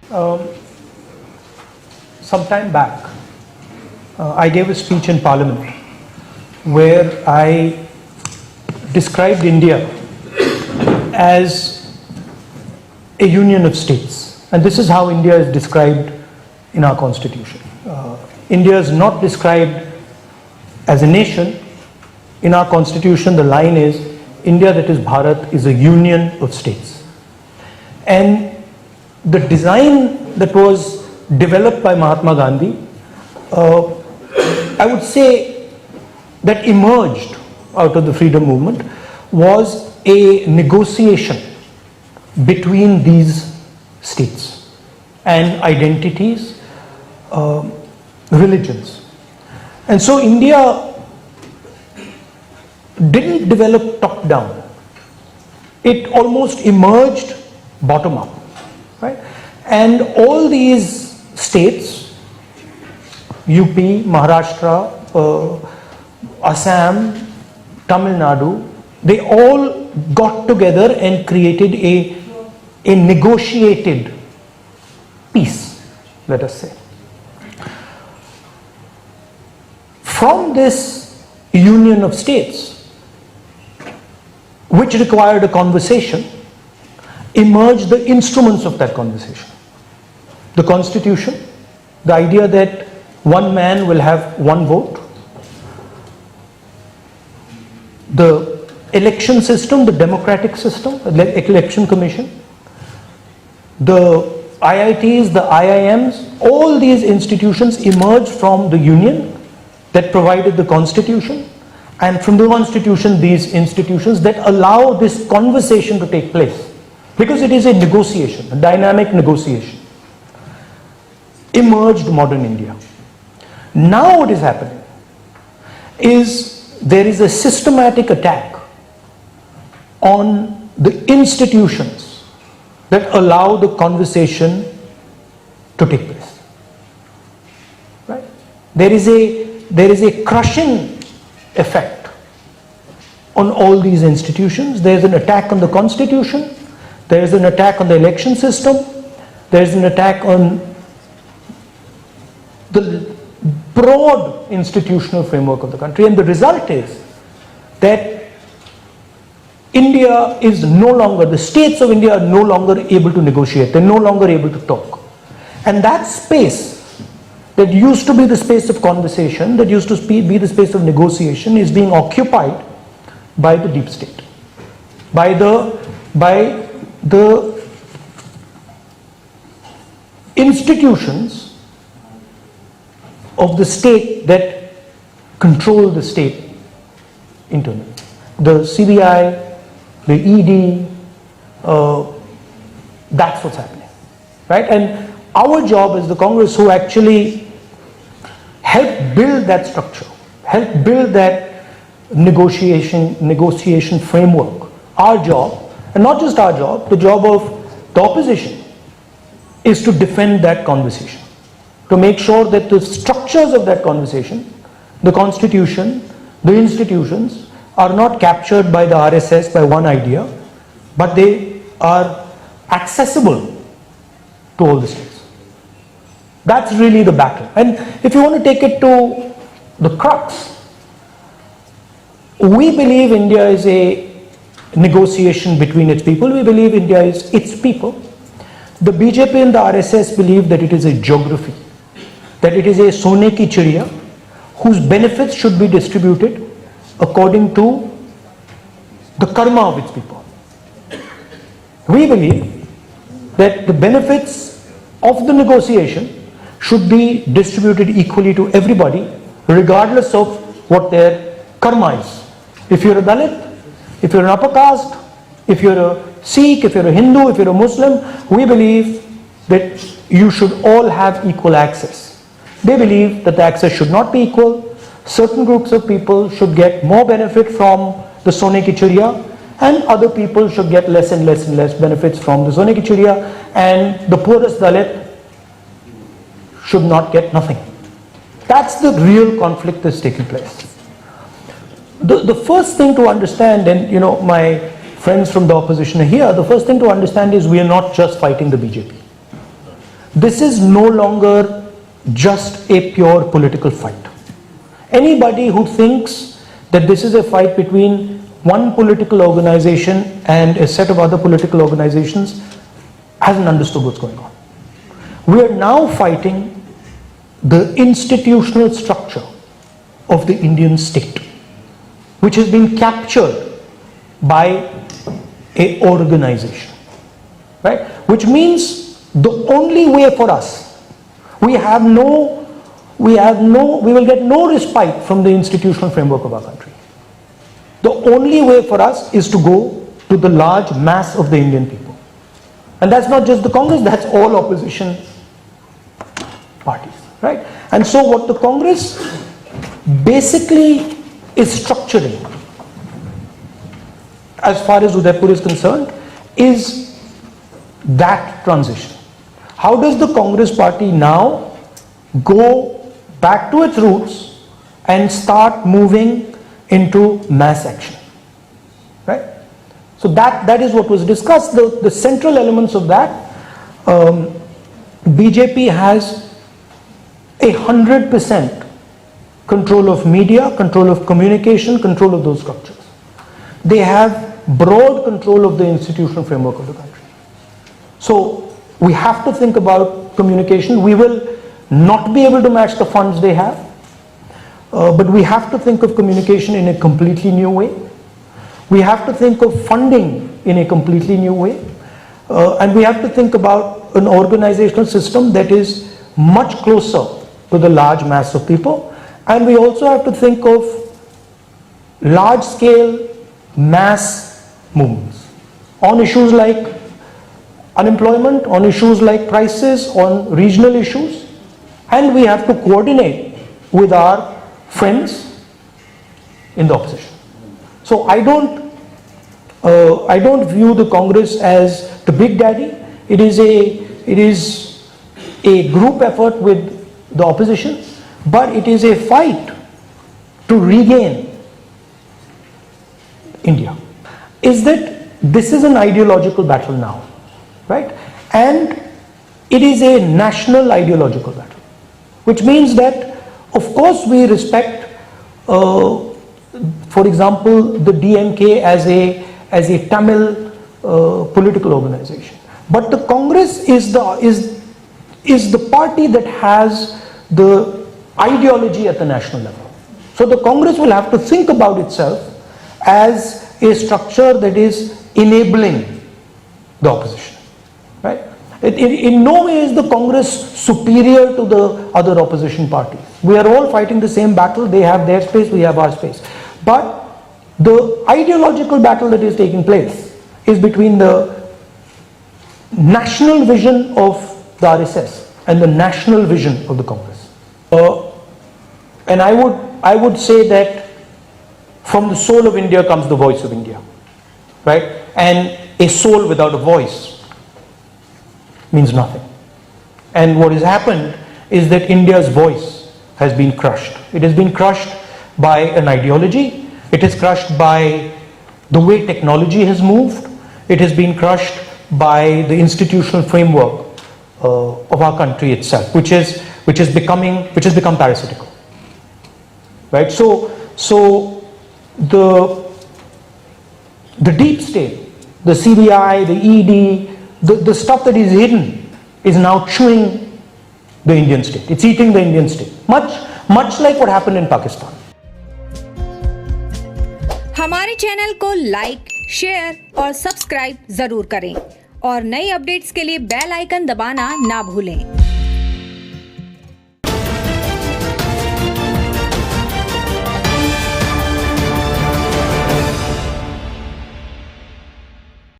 Um, some time back, I gave a speech in Parliament where I described India as a union of states. And this is how India is described in our constitution. India is not described as a nation. In our constitution, the line is India, that is Bharat, is a union of states. And the design that was developed by Mahatma Gandhi, I would say that emerged out of the freedom movement was a negotiation between these states and identities, religions. And so India didn't develop top down. It almost emerged bottom up, right? And all these states, UP, Maharashtra, Assam, Tamil Nadu, they all got together and created a negotiated peace, let us say. From this union of states, which required a conversation, emerged the instruments of that conversation. The Constitution, the idea that one man will have one vote, the election system, the democratic system, election commission, the IITs, the IIMs, all these institutions emerged from the union that provided the Constitution, and from the Constitution, these institutions that allow this conversation to take place, because it is a negotiation, a dynamic negotiation. Emerged modern India. Now what is happening is there is a systematic attack on the institutions that allow the conversation to take place. Right? There is a crushing effect on all these institutions. There is an attack on the Constitution, there is an attack on the election system, there is an attack on the broad institutional framework of the country, and the result is that India is no longer, the states of India are no longer able to negotiate, they're no longer able to talk. And that space that used to be the space of conversation, that used to be the space of negotiation, is being occupied by the deep state, by the institutions of the state that control the state internally. The CBI, the ED, that's what's happening, right? And our job as the Congress, who actually help build that structure, help build that negotiation framework, our job, and not just our job, the job of the opposition, is to defend that conversation, to make sure that the structures of that conversation, the Constitution, the institutions, are not captured by the RSS, by one idea, but they are accessible to all the states. That's really the battle. And if you want to take it to the crux, we believe India is a negotiation between its people. We believe India is its people. The BJP and the RSS believe that it is a geography, that it is a sone ki chiriya whose benefits should be distributed according to the karma of its people. We believe that the benefits of the negotiation should be distributed equally to everybody, regardless of what their karma is. If you're a Dalit, if you're an upper caste, if you're a Sikh, if you're a Hindu, if you're a Muslim, we believe that you should all have equal access. They believe that the access should not be equal. Certain groups of people should get more benefit from the Sone ki Chiriya, and other people should get less and less and less benefits from the Sone ki Chiriya, and the poorest Dalit should not get nothing. That's the real conflict that's taking place. The first thing to understand, and my friends from the opposition are here, the first thing to understand is we are not just fighting the BJP. this is no longer just a pure political fight. Anybody who thinks that this is a fight between one political organization and a set of other political organizations hasn't understood what's going on. We are now fighting the institutional structure of the Indian state, which has been captured by a organization, right? Which means the only way for us, we will get no respite from the institutional framework of our country. The only way for us is to go to the large mass of the Indian people. And that's not just the Congress, that's all opposition parties, right? And so what the Congress basically is structuring, as far as Udaipur is concerned, is that transition. How does the Congress party now go back to its roots and start moving into mass action, right? So that is what was discussed. The central elements of that, BJP has 100% control of media, control of communication, control of those structures. They have broad control of the institutional framework of the country. So we have to think about communication. We will not be able to match the funds they have, but we have to think of communication in a completely new way. We have to think of funding in a completely new way, and we have to think about an organizational system that is much closer to the large mass of people, and we also have to think of large scale mass movements on issues like unemployment, on issues like prices, on regional issues, and we have to coordinate with our friends in the opposition. So I don't view the Congress as the big daddy. It is a group effort with the opposition, but it is a fight to regain India. Is that this is an ideological battle now, right? And it is a national ideological battle, which means that of course we respect, for example, the DMK as a Tamil political organization, but the Congress is the party that has the ideology at the national level. So the Congress will have to think about itself as a structure that is enabling the opposition, right? In no way is the Congress superior to the other opposition parties. We are all fighting the same battle. They have their space, we have our space. But the ideological battle that is taking place is between the national vision of the RSS and the national vision of the Congress. And I would say that from the soul of India comes the voice of India, right? And a soul without a voice means nothing. And what has happened is that India's voice has been crushed. It has been crushed by an ideology. It is crushed by the way technology has moved. It has been crushed by the institutional framework of our country itself, which has become parasitical, right? So the deep state, the CBI, the ED, the stuff that is hidden is now chewing the Indian state. It's eating the Indian state, much like what happened in Pakistan. हमारे channel को like, share और subscribe जरूर करें और नई updates के लिए bell icon दबाना ना भूलें।